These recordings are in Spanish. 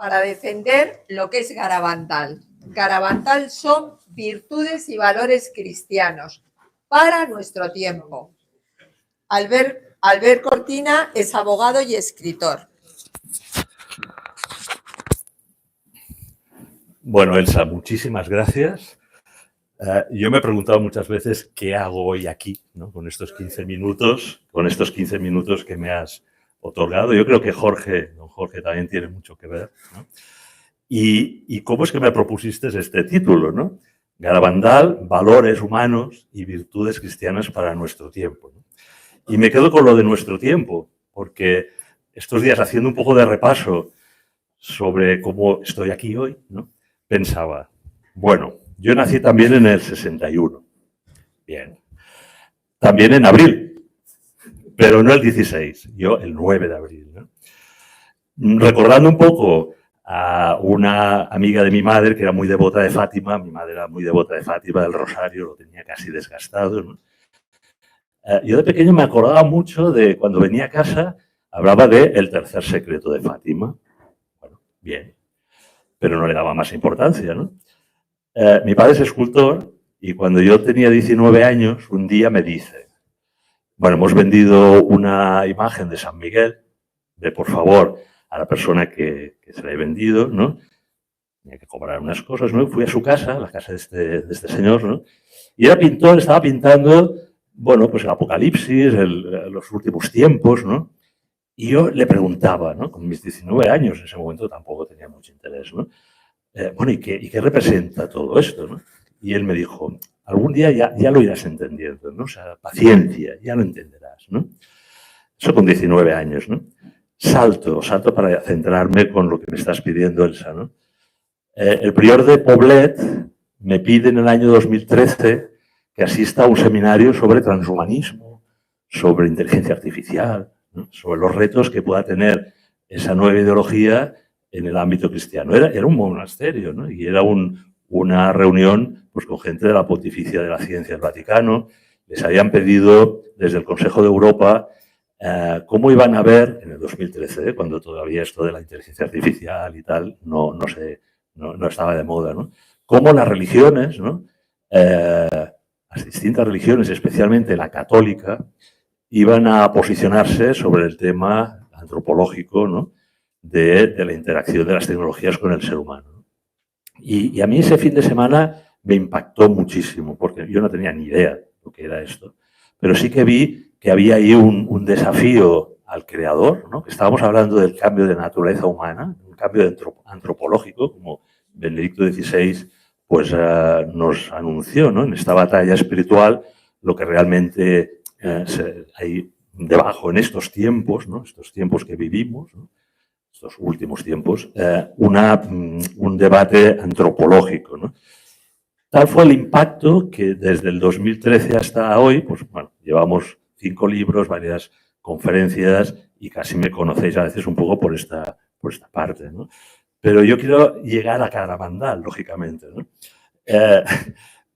para defender lo que es Garabandal. Garabandal son virtudes y valores cristianos para nuestro tiempo. Albert Cortina es abogado y escritor. Bueno, Elsa, muchísimas gracias. Yo me he preguntado muchas veces qué hago hoy aquí, ¿no? Con estos 15 minutos que me has otorgado. Yo creo que don Jorge también tiene mucho que ver, ¿no? Y cómo es que me propusiste este título, ¿no? Garabandal, valores humanos y virtudes cristianas para nuestro tiempo, ¿no? Y me quedo con lo de nuestro tiempo, porque estos días, haciendo un poco de repaso sobre cómo estoy aquí hoy, ¿no? Pensaba, bueno, yo nací también en el 61. Bien. También en abril, pero no el 16, yo el 9 de abril, ¿no? Recordando un poco a una amiga de mi madre que era muy devota de Fátima, mi madre era muy devota de Fátima, del rosario, lo tenía casi desgastado, ¿no? Yo de pequeño me acordaba mucho de cuando venía a casa, hablaba de el tercer secreto de Fátima. Bueno, bien, pero no le daba más importancia, ¿no? Mi padre es escultor y cuando yo tenía 19 años, un día me dice, bueno, hemos vendido una imagen de San Miguel, de por favor a la persona que se la he vendido, ¿no? Tenía que cobrar unas cosas, ¿no? Fui a su casa, la casa de este señor, ¿no? Y era pintor, estaba pintando, bueno, pues el Apocalipsis, los últimos tiempos, ¿no? Y yo le preguntaba, ¿no? Con mis 19 años, en ese momento tampoco tenía mucho interés, ¿no? Bueno, ¿y qué representa todo esto, ¿no? Y él me dijo, algún día ya lo irás entendiendo, ¿no? O sea, paciencia, ya lo entenderás, ¿no? Eso con 19 años, ¿no? Salto para centrarme con lo que me estás pidiendo, Elsa, ¿no? El prior de Poblet me pide en el año 2013 que asista a un seminario sobre transhumanismo, sobre inteligencia artificial, ¿no? Sobre los retos que pueda tener esa nueva ideología en el ámbito cristiano. Era un monasterio, ¿no? Y era una reunión pues, con gente de la Pontificia de la Ciencia del Vaticano. Les habían pedido desde el Consejo de Europa cómo iban a ver, en el 2013, cuando todavía esto de la inteligencia artificial y tal no estaba de moda, ¿no? Cómo las religiones, ¿no? Las distintas religiones, especialmente la católica, iban a posicionarse sobre el tema antropológico, ¿no? de la interacción de las tecnologías con el ser humano, ¿no? Y a mí ese fin de semana me impactó muchísimo, porque yo no tenía ni idea de lo que era esto, pero sí que vi que había ahí un desafío al creador, ¿no? Que estábamos hablando del cambio de naturaleza humana, un cambio antropológico, como Benedicto XVI pues, nos anunció, ¿no? En esta batalla espiritual, lo que realmente hay debajo en estos tiempos, ¿no? Estos tiempos que vivimos, ¿no? Estos últimos tiempos, un debate antropológico, ¿no? Tal fue el impacto que desde el 2013 hasta hoy, pues bueno, llevamos 5 libros, varias conferencias y casi me conocéis a veces un poco por esta parte, ¿no? Pero yo quiero llegar a Garabandal, lógicamente, ¿no?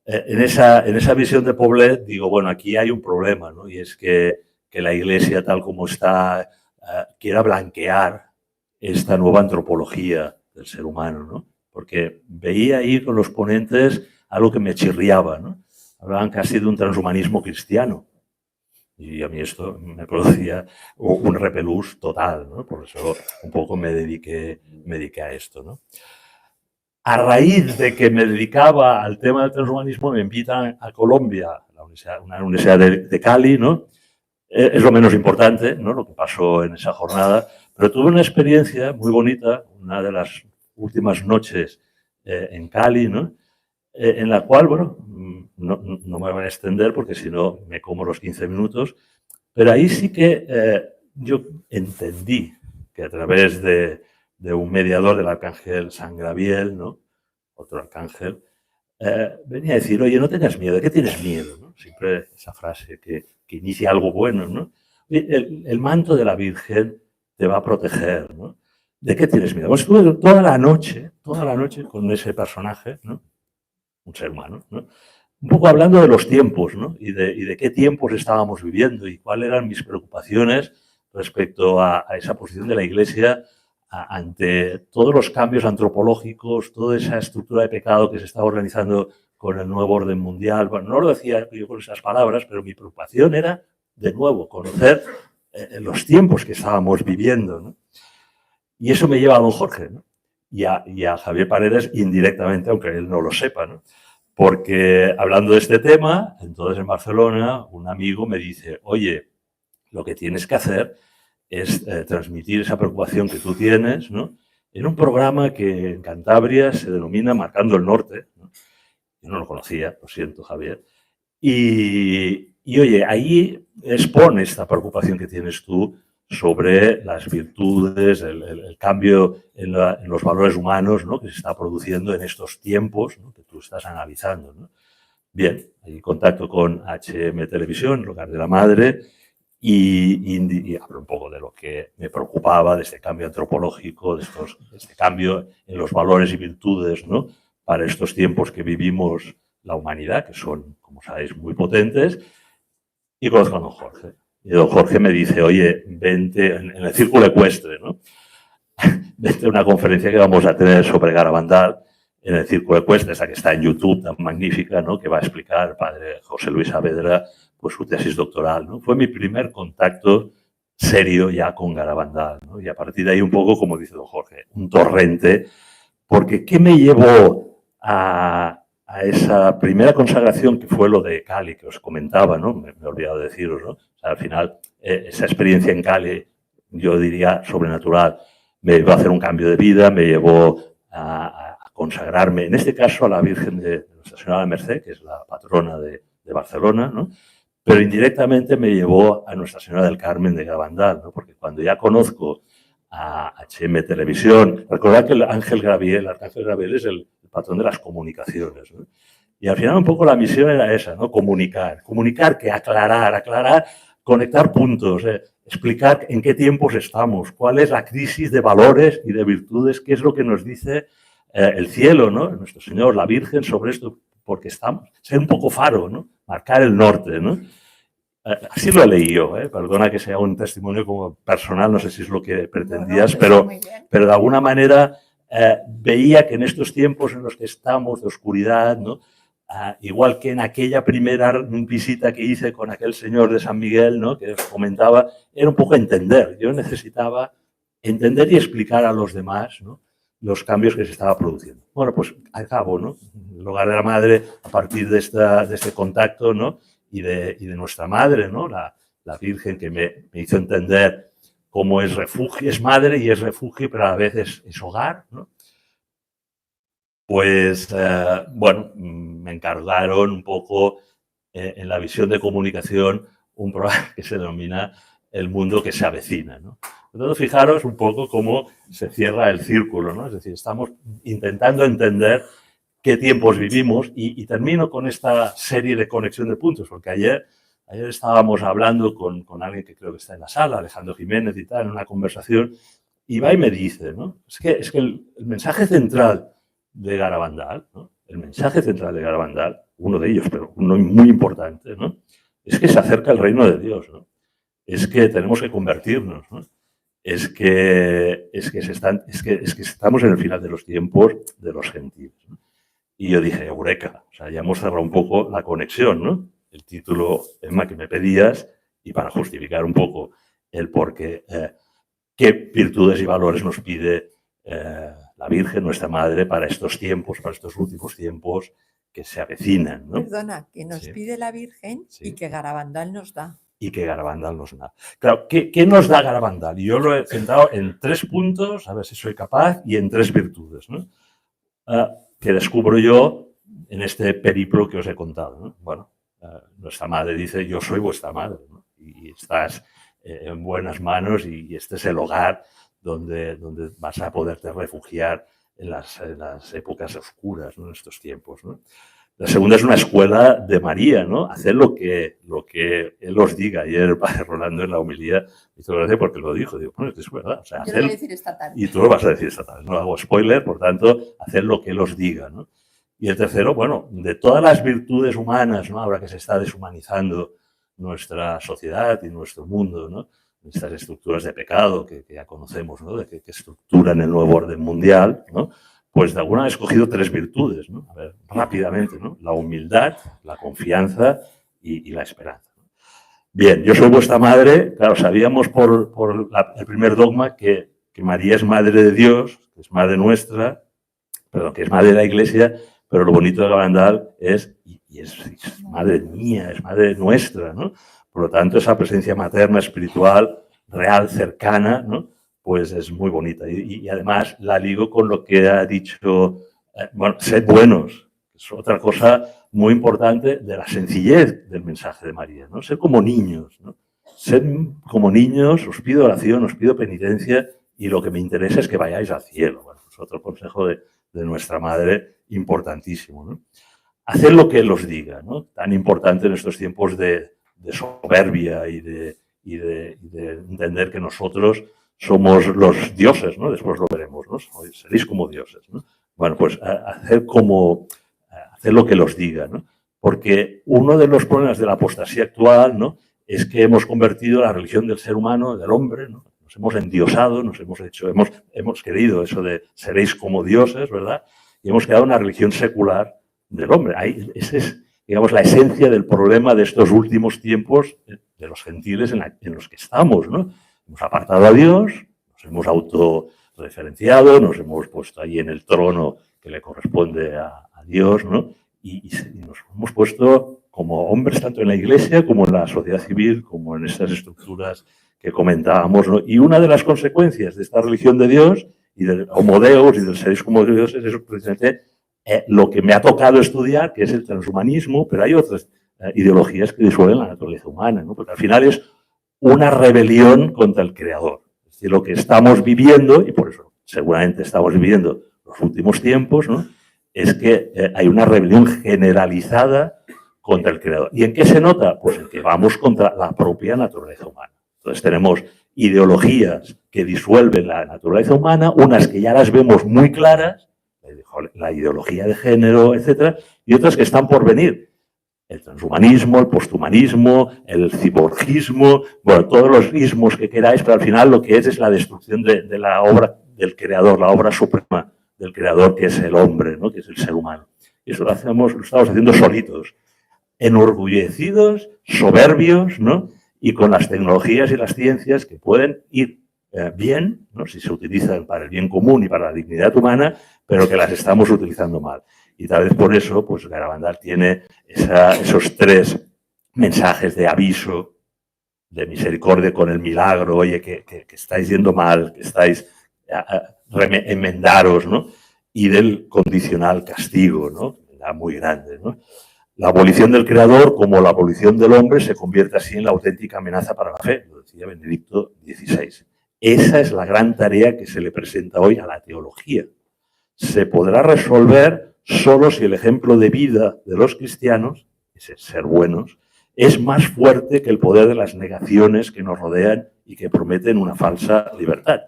En esa visión de Poblet digo, bueno, aquí hay un problema, ¿no? Y es que la Iglesia, tal como está, quiera blanquear esta nueva antropología del ser humano, ¿no? Porque veía ahí con los ponentes algo que me chirriaba, ¿no? Hablaban casi de un transhumanismo cristiano. Y a mí esto me producía un repelús total, ¿no? Por eso un poco me dediqué a esto, ¿no? A raíz de que me dedicaba al tema del transhumanismo, me invitan a Colombia, a una universidad de Cali, ¿no? Es lo menos importante, ¿no? Lo que pasó en esa jornada, pero tuve una experiencia muy bonita, una de las últimas noches en Cali, ¿no? En la cual, bueno, no me voy a extender porque si no me como los 15 minutos, pero ahí sí que yo entendí que a través de un mediador del arcángel San Gabriel, ¿no? Otro arcángel, venía a decir, oye, no tengas miedo, ¿de qué tienes miedo? ¿No? Siempre esa frase que inicia algo bueno, ¿no? El manto de la Virgen te va a proteger, ¿no? ¿De qué tienes miedo? Pues estuve toda la noche con ese personaje, ¿no? Un ser humano, ¿no? Un poco hablando de los tiempos, ¿no? Y de qué tiempos estábamos viviendo y cuáles eran mis preocupaciones respecto a esa posición de la Iglesia ante todos los cambios antropológicos, toda esa estructura de pecado que se está organizando con el nuevo orden mundial. Bueno, no lo decía yo con esas palabras, pero mi preocupación era, de nuevo, conocer los tiempos que estábamos viviendo, ¿no? Y eso me lleva a don Jorge, ¿no? Y a Javier Paredes indirectamente, aunque él no lo sepa, ¿no? Porque hablando de este tema, entonces en Barcelona, un amigo me dice, oye, lo que tienes que hacer es transmitir esa preocupación que tú tienes, ¿no? En un programa que en Cantabria se denomina Marcando el Norte, ¿no? Yo no lo conocía, lo siento, Javier. Y oye, ahí expone esta preocupación que tienes tú sobre las virtudes, el cambio en los valores humanos, ¿no? Que se está produciendo en estos tiempos, ¿no? Que tú estás analizando, ¿no? Bien, hay contacto con HM Televisión, Lugar de la Madre, y hablo un poco de lo que me preocupaba, de este cambio antropológico, de este cambio en los valores y virtudes, ¿no? Para estos tiempos que vivimos la humanidad, que son, como sabéis, muy potentes, y conozco a don Jorge. Y don Jorge me dice, oye, vente en el Círculo Ecuestre, ¿no? Vente a una conferencia que vamos a tener sobre Garabandal en el Círculo Ecuestre, esa que está en YouTube, tan magnífica, ¿no? Que va a explicar el padre José Luis Saavedra, pues su tesis doctoral, ¿no? Fue mi primer contacto serio ya con Garabandal, ¿no? Y a partir de ahí un poco, como dice don Jorge, un torrente, porque ¿qué me llevó a esa primera consagración que fue lo de Cali, que os comentaba, ¿no? Me he olvidado de deciros, ¿no? O sea, al final, esa experiencia en Cali, yo diría sobrenatural, me llevó a hacer un cambio de vida, me llevó a consagrarme, en este caso, a la Virgen de Nuestra Señora de la Merced, que es la patrona de Barcelona, ¿no? Pero indirectamente me llevó a Nuestra Señora del Carmen de Garabandal, ¿no? Porque cuando ya conozco a HM Televisión, recordad que el Arcángel Gabriel es el patrón de las comunicaciones, ¿no? Y al final un poco la misión era esa, ¿no? Comunicar, que aclarar, conectar puntos, explicar en qué tiempos estamos, cuál es la crisis de valores y de virtudes, qué es lo que nos dice el cielo, ¿no? Nuestro Señor, la Virgen, sobre esto, porque estamos, ser un poco faro, ¿no? Marcar el norte, ¿no? Así lo leí yo, perdona que sea un testimonio como personal, no sé si es lo que pretendías, pero de alguna manera veía que en estos tiempos en los que estamos de oscuridad, ¿no? Igual que en aquella primera visita que hice con aquel señor de San Miguel, ¿no? Que os comentaba, era un poco entender. Yo necesitaba entender y explicar a los demás, ¿no? Los cambios que se estaba produciendo. Bueno, pues al cabo, ¿no? El Hogar de la Madre, a partir de este contacto, ¿no? Y de nuestra madre, ¿no? La Virgen que me hizo entender cómo es refugio, es madre y es refugio, pero a la vez es hogar, ¿no? Pues, bueno, me encargaron un poco en la visión de comunicación un programa que se denomina El mundo que se avecina, ¿no? Entonces, fijaros un poco cómo se cierra el círculo, ¿no? Es decir, estamos intentando entender qué tiempos vivimos y termino con esta serie de conexión de puntos, porque ayer estábamos hablando con alguien que creo que está en la sala, Alejandro Jiménez y tal, en una conversación, y va y me dice, ¿no? Es que el mensaje central de Garabandal, ¿no? El mensaje central de Garabandal, uno de ellos, pero uno muy importante, ¿no? Es que se acerca el reino de Dios, ¿no? Es que tenemos que convertirnos, ¿no? Es que estamos en el final de los tiempos de los gentiles, ¿no? Y yo dije, eureka, o sea, ya hemos cerrado un poco la conexión, ¿no? El título, Emma, que me pedías, y para justificar un poco el por qué, qué virtudes y valores nos pide la Virgen, nuestra Madre, para estos tiempos, para estos últimos tiempos que se avecinan, ¿no? Perdona, que nos pide la Virgen y que Garabandal nos da. Y que Garabandal nos da. Claro, ¿qué nos da Garabandal? Yo lo he centrado en 3 puntos, a ver si soy capaz, y en 3 virtudes, ¿no? Que descubro yo en este periplo que os he contado, ¿no? Bueno, nuestra madre dice, yo soy vuestra madre, ¿no? Y estás en buenas manos y este es el hogar donde vas a poderte refugiar en las épocas oscuras, ¿no? En estos tiempos, ¿no? La segunda es una escuela de María, ¿no? Hacer lo que él os diga. Ayer el padre Rolando en la homilía me hizo gracia porque lo dijo. Digo, bueno, es verdad. O sea, yo lo voy a decir esta tarde. Y tú lo vas a decir esta tarde. No hago spoiler, por tanto, hacer lo que él os diga, ¿no? Y el tercero, bueno, de todas las virtudes humanas, ¿no? Ahora que se está deshumanizando nuestra sociedad y nuestro mundo, ¿no? estas estructuras de pecado que ya conocemos, ¿no? que estructuran el nuevo orden mundial, ¿no? Pues de alguna he escogido 3 virtudes, ¿no? A ver, rápidamente, ¿no? La humildad, la confianza y la esperanza. Bien, yo soy vuestra madre, claro, sabíamos por el primer dogma que María es madre de Dios, que es madre nuestra, perdón, que es madre de la Iglesia, pero lo bonito de Garabandal es madre mía, es madre nuestra, ¿no? Por lo tanto, esa presencia materna, espiritual, real, cercana, ¿no? Pues es muy bonita. Y además la ligo con lo que ha dicho, bueno, sed buenos, es otra cosa muy importante de la sencillez del mensaje de María, ¿no? Ser como niños, ¿no? Sed como niños, os pido oración, os pido penitencia y lo que me interesa es que vayáis al cielo. Bueno, es otro consejo de nuestra madre importantísimo, ¿no? Hacer lo que Él os diga, ¿no? Tan importante en estos tiempos de soberbia y de entender que nosotros somos los dioses, ¿no? Después lo veremos, ¿no? Seréis como dioses, ¿no? Bueno, pues hacer lo que Él os diga, ¿no? Porque uno de los problemas de la apostasía actual, ¿no? Es que hemos convertido la religión del ser humano, del hombre, ¿no? Nos hemos endiosado, hemos querido eso de seréis como dioses, ¿verdad? Y hemos creado una religión secular del hombre. Esa es, digamos, la esencia del problema de estos últimos tiempos de los gentiles en los que estamos, ¿no? Hemos apartado a Dios, nos hemos autorreferenciado, nos hemos puesto ahí en el trono que le corresponde a Dios, ¿no? Y nos hemos puesto como hombres tanto en la Iglesia como en la sociedad civil, como en estas estructuras que comentábamos, ¿no? Y una de las consecuencias de esta religión de Dios y del Homo Deus y del seréis como dioses es precisamente lo que me ha tocado estudiar, que es el transhumanismo, pero hay otras ideologías que disuelven la naturaleza humana, ¿no? Porque al final es una rebelión contra el Creador. Es decir, lo que estamos viviendo, y por eso seguramente estamos viviendo los últimos tiempos, ¿no? Es que hay una rebelión generalizada contra el Creador. ¿Y en qué se nota? Pues en que vamos contra la propia naturaleza humana. Entonces tenemos ideologías que disuelven la naturaleza humana, unas que ya las vemos muy claras, la ideología de género, etcétera, y otras que están por venir. El transhumanismo, el posthumanismo, el ciborgismo, bueno, todos los ismos que queráis, pero al final lo que es la destrucción de la obra del Creador, la obra suprema del Creador, que es el hombre, ¿no? Que es el ser humano. Y eso lo estamos haciendo solitos, enorgullecidos, soberbios, ¿no? Y con las tecnologías y las ciencias que pueden ir bien, ¿no? Si se utilizan para el bien común y para la dignidad humana, pero que las estamos utilizando mal. Y tal vez por eso, pues Garabandal tiene esos 3 mensajes de aviso, de misericordia con el milagro, oye, que estáis yendo mal, que estáis enmendaros, ¿no? Y del condicional castigo, ¿no? Muy grande, ¿no? La abolición del Creador, como la abolición del hombre, se convierte así en la auténtica amenaza para la fe, lo decía Benedicto XVI. Esa es la gran tarea que se le presenta hoy a la teología. Se podrá resolver solo si el ejemplo de vida de los cristianos, ese ser buenos, es más fuerte que el poder de las negaciones que nos rodean y que prometen una falsa libertad.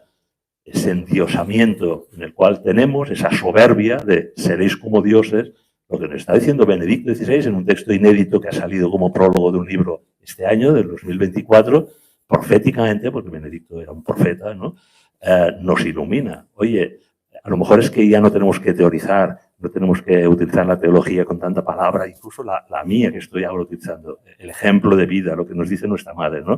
Ese endiosamiento en el cual tenemos, esa soberbia de seréis como dioses, lo que nos está diciendo Benedicto XVI en un texto inédito que ha salido como prólogo de un libro este año, del 2024, proféticamente, porque Benedicto era un profeta, ¿no? Nos ilumina. Oye, a lo mejor es que ya no tenemos que teorizar, no tenemos que utilizar la teología con tanta palabra, incluso la mía que estoy ahora utilizando, el ejemplo de vida, lo que nos dice nuestra madre, ¿no?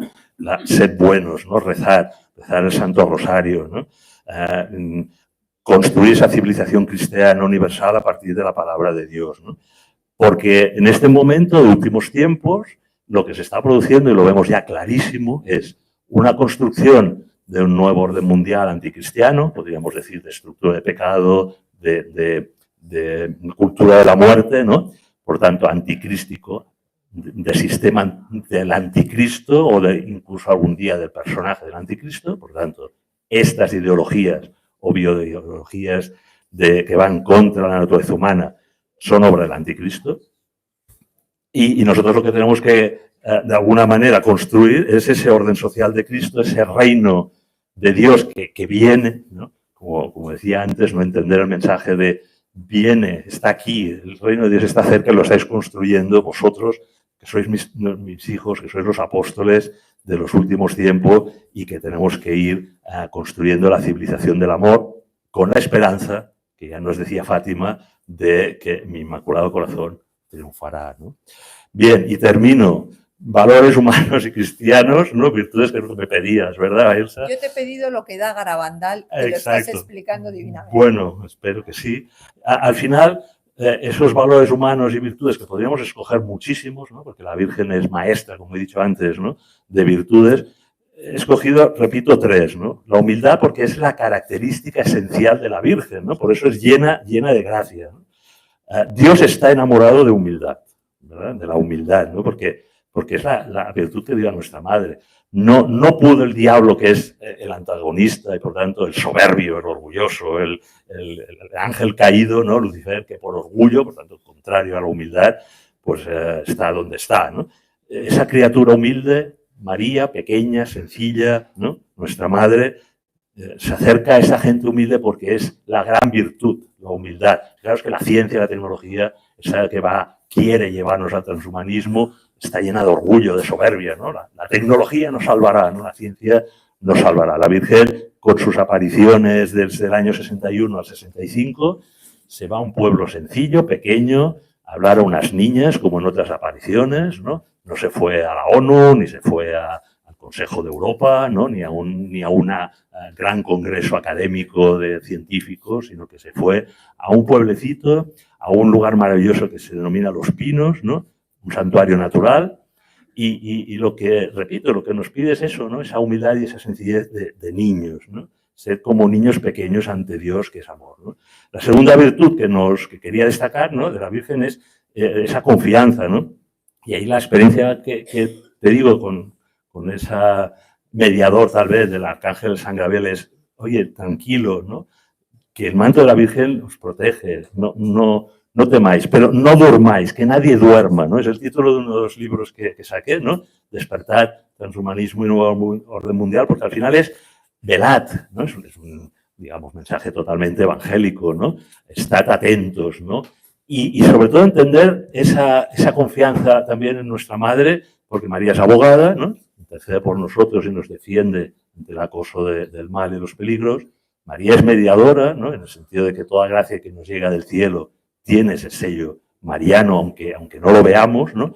Sed buenos, ¿no? Rezar el Santo Rosario, ¿no? Construir esa civilización cristiana universal a partir de la palabra de Dios, ¿no? Porque en este momento de últimos tiempos, lo que se está produciendo, y lo vemos ya clarísimo, es una construcción de un nuevo orden mundial anticristiano, podríamos decir de estructura de pecado, de cultura de la muerte, ¿no? Por tanto, anticrístico, de sistema del anticristo o incluso algún día del personaje del anticristo. Por tanto, estas ideologías o bioideologías que van contra la naturaleza humana son obra del anticristo. Y nosotros lo que tenemos que, de alguna manera, construir es ese orden social de Cristo, ese reino de Dios que viene, ¿no? Como decía antes, no entender el mensaje de viene, está aquí, el reino de Dios está cerca, lo estáis construyendo vosotros, que sois mis hijos, que sois los apóstoles de los últimos tiempos y que tenemos que ir construyendo la civilización del amor con la esperanza, que ya nos decía Fátima, de que mi Inmaculado Corazón triunfará, ¿no? Bien, y termino. Valores humanos y cristianos, ¿no? Virtudes que me pedías, ¿verdad, Elsa? Yo te he pedido lo que da Garabandal y lo estás explicando divinamente. Bueno, espero que sí. Al final, esos valores humanos y virtudes que podríamos escoger muchísimos, ¿no? Porque la Virgen es maestra, como he dicho antes, ¿no? De virtudes. He escogido, repito, 3, ¿no? La humildad, porque es la característica esencial de la Virgen, ¿no? Por eso es llena de gracia, ¿no? Dios está enamorado de humildad, ¿verdad? De la humildad, ¿no? Porque es la virtud que dio a nuestra madre. No pudo el diablo, que es el antagonista y por tanto el soberbio, el orgulloso, el ángel caído, ¿no? Lucifer, que por orgullo, por tanto contrario a la humildad, pues está donde está, ¿no? Esa criatura humilde, María, pequeña, sencilla, ¿no? Nuestra madre, se acerca a esa gente humilde porque es la gran virtud, la humildad. Claro, es que la ciencia, la tecnología, esa que quiere llevarnos al transhumanismo, está llena de orgullo, de soberbia, ¿no? La tecnología nos salvará, ¿no? La ciencia nos salvará. La Virgen, con sus apariciones desde el año 61 al 65, se va a un pueblo sencillo, pequeño, a hablar a unas niñas, como en otras apariciones, ¿no? No se fue a la ONU, ni se fue al Consejo de Europa, ¿no? ni a un gran congreso académico de científicos, sino que se fue a un pueblecito, a un lugar maravilloso que se denomina Los Pinos, ¿no? Un santuario natural, y lo que, repito, lo que nos pide es eso, ¿no? Esa humildad y esa sencillez de niños, ¿no? Ser como niños pequeños ante Dios, que es amor, ¿no? La segunda virtud que quería destacar, ¿no? De la Virgen es esa confianza, ¿no? Y ahí la experiencia que te digo con esa mediador, tal vez, del arcángel San Gabriel es, oye, tranquilo, ¿no? Que el manto de la Virgen os protege, no temáis, pero no durmáis, que nadie duerma, ¿no? Es el título de uno de los libros que saqué, ¿no? Despertar, transhumanismo y nuevo orden mundial, porque al final es velad, ¿no? Es un, digamos, mensaje totalmente evangélico, ¿no? Estad atentos, ¿no? Y sobre todo entender esa confianza también en nuestra Madre, porque María es abogada, ¿no? Intercede por nosotros y nos defiende ante el acoso del mal y los peligros. María es mediadora, ¿no? En el sentido de que toda gracia que nos llega del cielo tiene ese sello mariano, aunque no lo veamos, ¿no?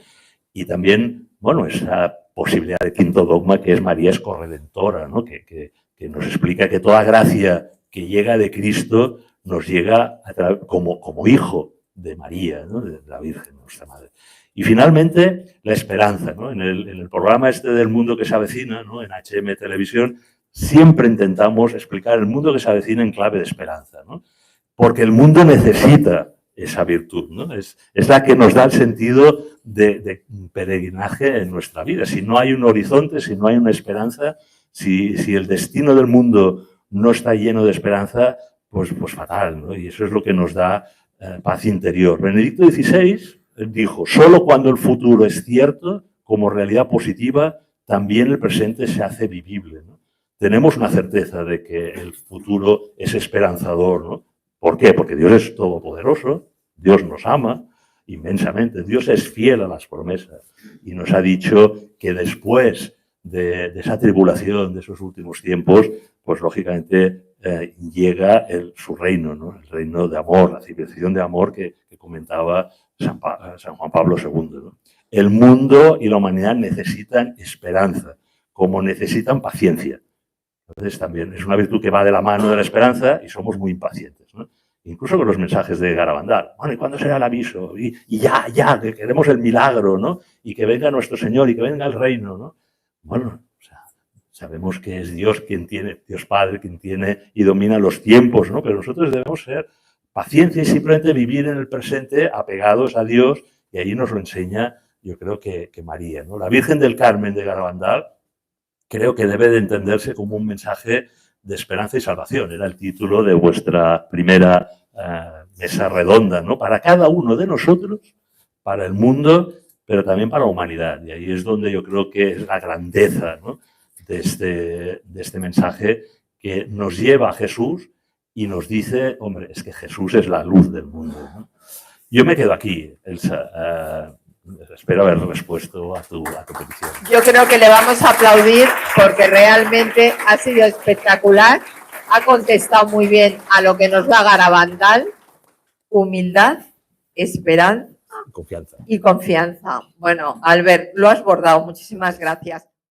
Y también, bueno, esa posibilidad de quinto dogma que es María es corredentora, ¿no? Que nos explica que toda gracia que llega de Cristo nos llega como hijo de María, ¿no? De la Virgen, nuestra Madre. Y finalmente, la esperanza, ¿no? En el programa este del mundo que se avecina, ¿no? En HM Televisión, siempre intentamos explicar el mundo que se avecina en clave de esperanza, ¿no? Porque el mundo necesita esa virtud, ¿no? Es la que nos da el sentido de peregrinaje en nuestra vida. Si no hay un horizonte, si no hay una esperanza, si el destino del mundo no está lleno de esperanza, pues fatal, ¿no? Y eso es lo que nos da paz interior. Benedicto XVI dijo, solo cuando el futuro es cierto, como realidad positiva, también el presente se hace vivible, ¿no? Tenemos una certeza de que el futuro es esperanzador, ¿no? ¿Por qué? Porque Dios es todopoderoso, Dios nos ama inmensamente, Dios es fiel a las promesas y nos ha dicho que después de esa tribulación, de esos últimos tiempos, pues lógicamente llega su reino, ¿no? El reino de amor, la civilización de amor que comentaba San Juan Pablo II, ¿no? El mundo y la humanidad necesitan esperanza, como necesitan paciencia. Entonces también es una virtud que va de la mano de la esperanza y somos muy impacientes, ¿no? Incluso con los mensajes de Garabandal. Bueno, ¿y cuándo será el aviso? Y ya, que queremos el milagro, ¿no? Y que venga nuestro Señor y que venga el reino, ¿no? Bueno, o sea, sabemos que es Dios quien tiene, Dios Padre, quien tiene y domina los tiempos, ¿no? Pero nosotros debemos ser pacientes y simplemente vivir en el presente apegados a Dios, y ahí nos lo enseña, yo creo que María, ¿no? La Virgen del Carmen de Garabandal creo que debe de entenderse como un mensaje de esperanza y salvación. Era el título de vuestra primera mesa redonda, ¿no? Para cada uno de nosotros, para el mundo, pero también para la humanidad. Y ahí es donde yo creo que es la grandeza, ¿no? de este mensaje que nos lleva a Jesús y nos dice, hombre, es que Jesús es la luz del mundo, ¿no? Yo me quedo aquí, Elsa. espero haber respuesto a tu petición. Yo creo que le vamos a aplaudir porque realmente ha sido espectacular. Ha contestado muy bien a lo que nos da Garabandal. Humildad, esperanza Confianza. y confianza. Bueno, Albert, lo has bordado. Muchísimas gracias.